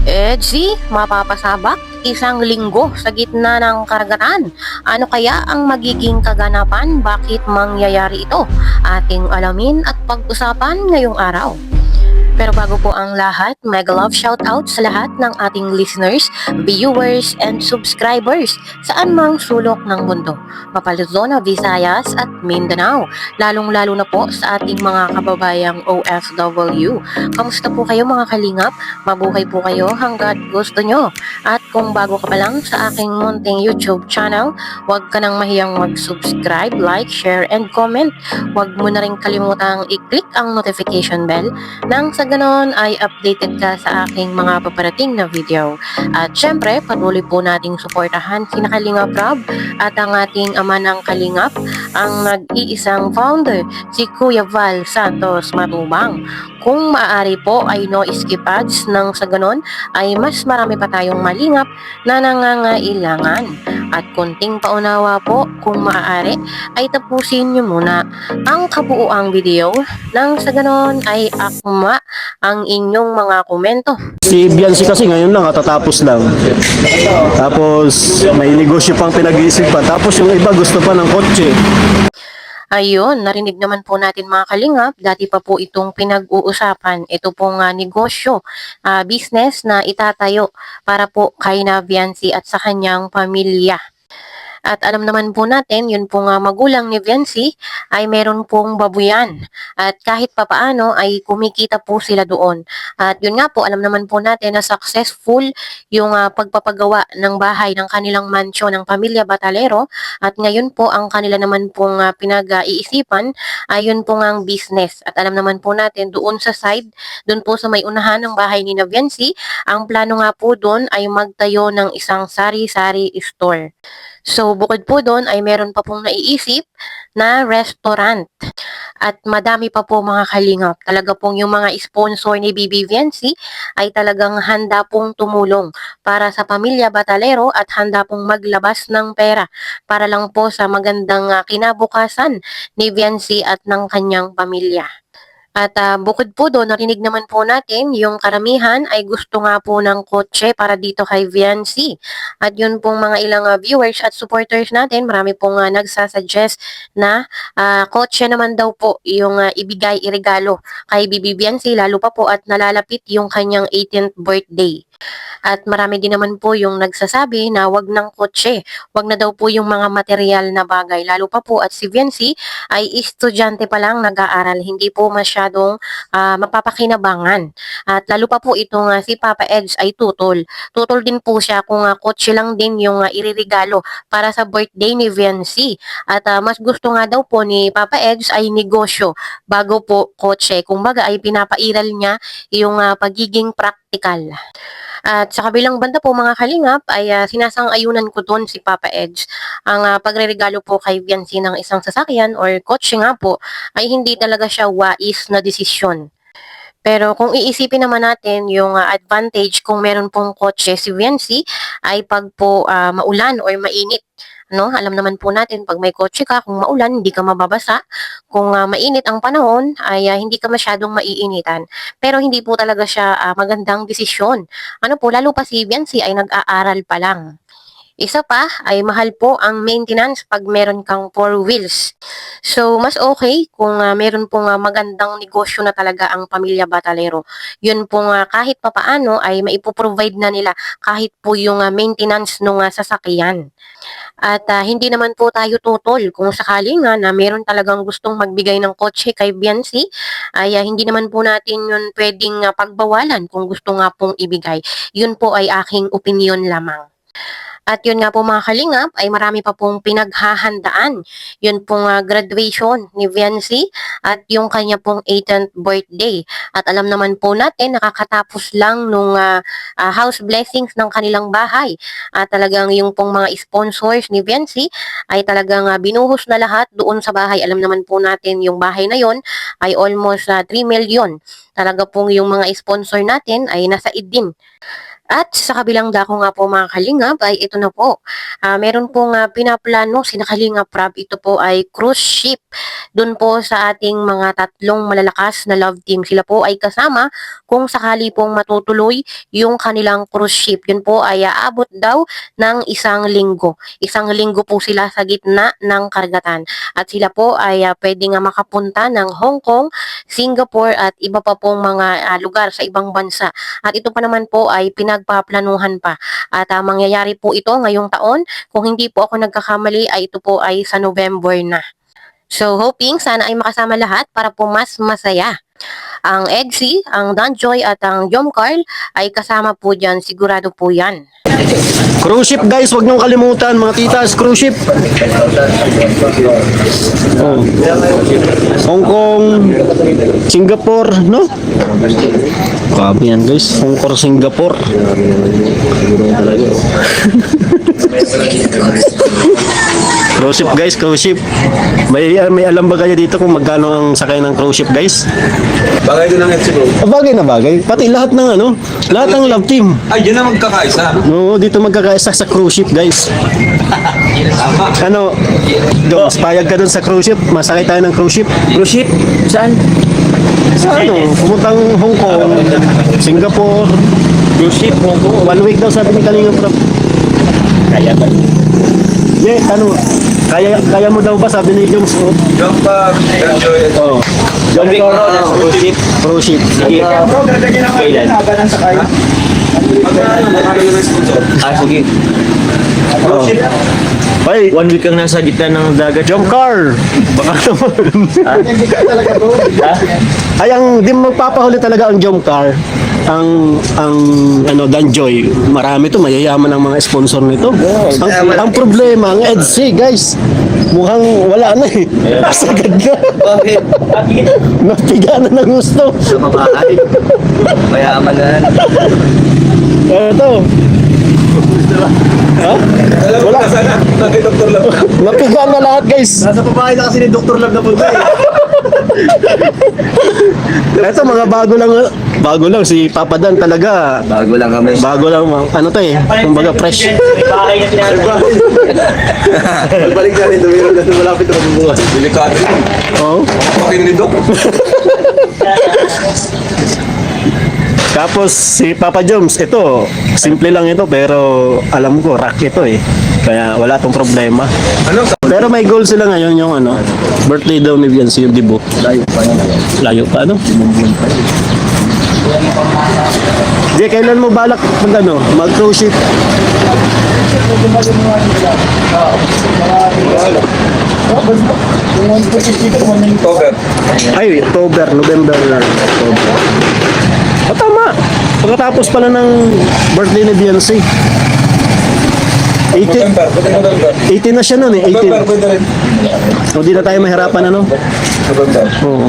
Edgy, mapapasabak, isang linggo sa gitna ng karagatan. Ano kaya ang magiging kaganapan? Bakit mangyayari ito? Ating alamin at pag-usapan ngayong araw. Pero bago po ang lahat, mega love shoutout sa lahat ng ating listeners, viewers, and subscribers saan mang sulok ng mundo, Luzon, Visayas at Mindanao, lalong-lalo na po sa ating mga kababayang OFW. Kamusta po kayo mga kalingap? Mabuhay po kayo hanggat gusto nyo. At kung bago ka pa lang sa aking munting YouTube channel, huwag ka nang mahiyang mag-subscribe, like, share, and comment. Huwag mo na rin kalimutang i-click ang notification bell nang sa ganon ay updated ka sa aking mga paparating na video. At syempre, patuloy po nating suportahan si Kalingap Rob at ang ating ama ng Kalingap, ang nag-iisang founder, si Kuya Val Santos Matubang. Kung maaari po ay no skip ads nang sa ganon ay mas marami pa tayong malingap na nangangailangan. At konting paunawa po, kung maaari ay tapusin nyo muna ang kabuuang video nang sa ganon ay akma ang inyong mga komento. Si Biancy kasi ngayon lang, katatapos lang. Tapos may negosyo pang pinag-iisipan. Tapos yung iba gusto pa ng kotse. Ayun, narinig naman po natin mga kalingap, dati pa po itong pinag-uusapan. Ito pong negosyo, business na itatayo para po kay Viancy at sa kanyang pamilya. At alam naman po natin, yun pong magulang ni Viancy ay meron pong babuyan. At kahit papaano ay kumikita po sila doon. At yun nga po, alam naman po natin na successful yung pagpapagawa ng bahay ng kanilang mansyon ng pamilya Batalero. At ngayon po, ang kanila naman pong pinag-iisipan ay yun pong ang business. At alam naman po natin, doon sa side, doon po sa may unahan ng bahay ni Viancy, ang plano nga po doon ay magtayo ng isang sari-sari store. So, bukod po doon ay meron pa pong naiisip na restaurant. At madami pa po mga kalingap. Talaga pong yung mga sponsor ni BB Viancy ay talagang handa pong tumulong para sa pamilya Batalero at handa pong maglabas ng pera para lang po sa magandang kinabukasan ni Viancy at ng kanyang pamilya. At bukod po doon, narinig naman po natin, yung karamihan ay gusto nga po ng kotse para dito kay Viancy. At yun pong mga ilang viewers at supporters natin, marami pong nagsasuggest na kotse naman daw po yung ibigay, iregalo kay Bibi Viancy, lalo pa po at nalalapit yung kanyang 18th birthday. At marami din naman po yung nagsasabi na wag ng kotse, wag na daw po yung mga material na bagay. Lalo pa po at si Viancy ay estudyante pa lang nag-aaral, hindi po masyadong mapapakinabangan. At lalo pa po itong si Papa Edge ay tutol. Tutol din po siya kung kotse lang din yung iririgalo para sa birthday ni Viancy. At mas gusto nga daw po ni Papa Edge ay negosyo bago po kotse. Kumbaga ay pinapairal niya yung pagiging practical. At sa kabilang banda po mga kalingap ay sinasang-ayunan ko doon si Papa Edge. Ang pagreregalo po kay Viancy ng isang sasakyan or kotse nga po ay hindi talaga siya wais na desisyon. Pero kung iisipin naman natin yung advantage kung meron pong kotse si Viancy ay pag po maulan or mainit. No, alam naman po natin pag may kotse ka, kung maulan, hindi ka mababasa. Kung mainit ang panahon, ay hindi ka masyadong maiinitan. Pero hindi po talaga siya magandang desisyon. Ano po, lalo pa si Viancy ay nag-aaral pa lang. Isa pa ay mahal po ang maintenance pag meron kang 4 wheels. So, mas okay kung meron pong magandang negosyo na talaga ang pamilya Batalero. Yun pong kahit papaano ay maipoprovide na nila kahit po yung maintenance ng sasakyan. At hindi naman po tayo tutol kung sakali nga na meron talagang gustong magbigay ng kotse kay Viancy, ay hindi naman po natin yun pwedeng pagbawalan kung gusto nga pong ibigay. Yun po ay aking opinion lamang. At yun nga po mga kalingap ay marami pa pong pinaghahandaan. Yun pong graduation ni Viancy at yung kanya pong 18th birthday. At alam naman po natin nakakatapos lang nung house blessings ng kanilang bahay. At talagang yung pong mga sponsors ni Viancy ay talagang binuhos na lahat doon sa bahay. Alam naman po natin yung bahay na yon ay almost 3 million. Talaga pong yung mga sponsor natin ay nasa din. At sa kabilang dako nga po mga kalingap ay ito na po. Meron pong pinaplano si Kalingap Rab. Ito po ay cruise ship. Doon po sa ating mga tatlong malalakas na love team. Sila po ay kasama kung sakali pong matutuloy yung kanilang cruise ship. Yun po ay aabot daw ng 1 linggo. 1 linggo po sila sa gitna ng karagatan. At sila po ay pwede nga makapunta ng Hong Kong, Singapore at iba pa pong mga lugar sa ibang bansa. At ito pa naman po ay pinagpaplanuhan pa. At mangyayari po ito ngayong taon. Kung hindi po ako nagkakamali ay ito po ay sa November na. So hoping sana ay makasama lahat para po mas masaya. Ang Eggsy, ang Danjoy at ang Jom Carl ay kasama po dyan. Sigurado po yan. Cruise ship guys, wag niyong kalimutan mga titas, cruise ship. Oh. Hong Kong, Singapore, no? Grabe yan guys, Hong Kong, Singapore. Cruise ship guys, cruise ship. May alam ba kayo dito kung magkano ang sakay ng cruise ship guys? Bagay din ang Etsy bro. Bagay na bagay. Pati lahat ng lahat ng love team. Ay, yun ang magkakaisa. Oo, dito magkakaisa sa cruise ship guys. Tama. Ano, Joms, payag ka dun sa cruise ship? Masakay tayo ng cruise ship? Cruise ship? Saan? Sa pumuntang Hong Kong, Singapore. Cruise ship, Hong Kong. 1 week daw sabi ni Kalingap Rab. Kaya ba? Kaya mo daw ba sabi ni Joms? Oh. Jump pa, enjoy it. Oh. John Vic, cruise ship. Cruise ship. Sige. Kailan? Magkano ng sponsor? Sige. Oh. Ay, 1 week kang nasa gitna ng dagat. Jom Car! Baka naman. Ha? Ay, di magpapahuli talaga ang Jom Car. Ang Danjoy, marami to, mayayaman ang mga sponsor nito. Ang problema, ang EDC, guys, mukhang wala na eh. Sagad na. Bakit? Napiga na ng gusto. Sa babae. Mayaman na. Ito. Ha? Wala ka sana. Natin Dr. Love. Napiga na lahat, guys. Nasa babae na kasi ni Dr. Love na punta eh. Ito, mga bago lang si Papa Dan talaga. Bago lang kami. Bago lang, ano to eh, kumbaga fresh. May bahay na tinatawag. Balik na rin, tumiro na malapit na bubuhay. Delikado. Oo. Pakin ni Doc. Tapos si Papa Joms, ito, simple lang ito pero alam ko rock ito eh. Kaya wala tong problema. Ano? Pero may goal sila ngayon yung birthday daw ni Viancy yung debut. Layo pa ano? Di, kailan mo balak mag cruise ship? October. Ay, October, November lang. October. Tama. Pagkatapos pala ng birthday ni Viancy. 18, November. Pwede November. 18 na siya nun eh, November, 18. pwede rin. O di na tayo mahirapan ano? November. Oo.